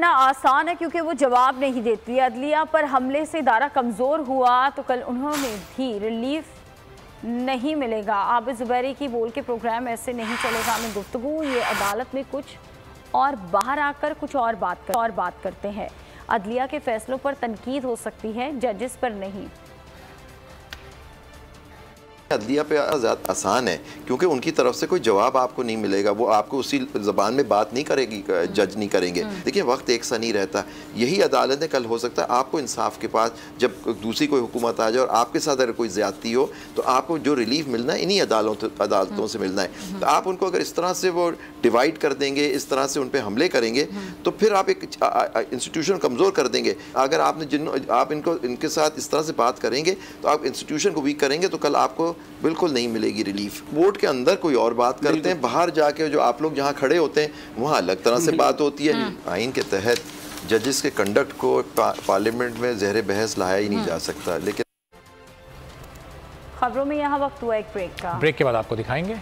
करना आसान है क्योंकि वो जवाब नहीं देती। अदलिया पर हमले से इदारा कमज़ोर हुआ तो कल उन्होंने भी रिलीफ नहीं मिलेगा। आबिद ज़ुबैरी की बोल के प्रोग्राम ऐसे नहीं चलेगा में गुफ्तगू, ये अदालत में कुछ और बाहर आकर कुछ और बात करते हैं। अदलिया के फैसलों पर तनकीद हो सकती है, जजेस पर नहीं। अदलिया पे आसान है क्योंकि उनकी तरफ से कोई जवाब आपको नहीं मिलेगा, वो आपको उसी ज़बान में बात नहीं करेगी, जज नहीं करेंगे। देखिए वक्त एक सा नहीं रहता, यही अदालत है। कल हो सकता है आपको इंसाफ के पास जब दूसरी कोई हुकूमत आ जाए और आपके साथ अगर कोई ज़्यादती हो तो आपको जो रिलीफ मिलना है इन्हीं अदालतों से मिलना है। तो आप उनको अगर इस तरह से वो डिवाइड कर देंगे, इस तरह से उन पर हमले करेंगे तो फिर आप एक इंस्टीट्यूशन कमज़ोर कर देंगे। अगर आप इनके साथ इस तरह से बात करेंगे तो आप इंस्टीट्यूशन को वीक करेंगे, तो कल आपको बिल्कुल नहीं मिलेगी रिलीफ। कोर्ट के अंदर कोई और बात करते हैं, बाहर जाके जो आप लोग जहाँ खड़े होते हैं वहाँ अलग तरह से बात होती है। आइन के तहत जजेस के कंडक्ट को पार्लियामेंट में ज़हर बहस लाया ही नहीं जा सकता। लेकिन खबरों में यहाँ वक्त हुआ एक ब्रेक का। ब्रेक के बाद आपको दिखाएंगे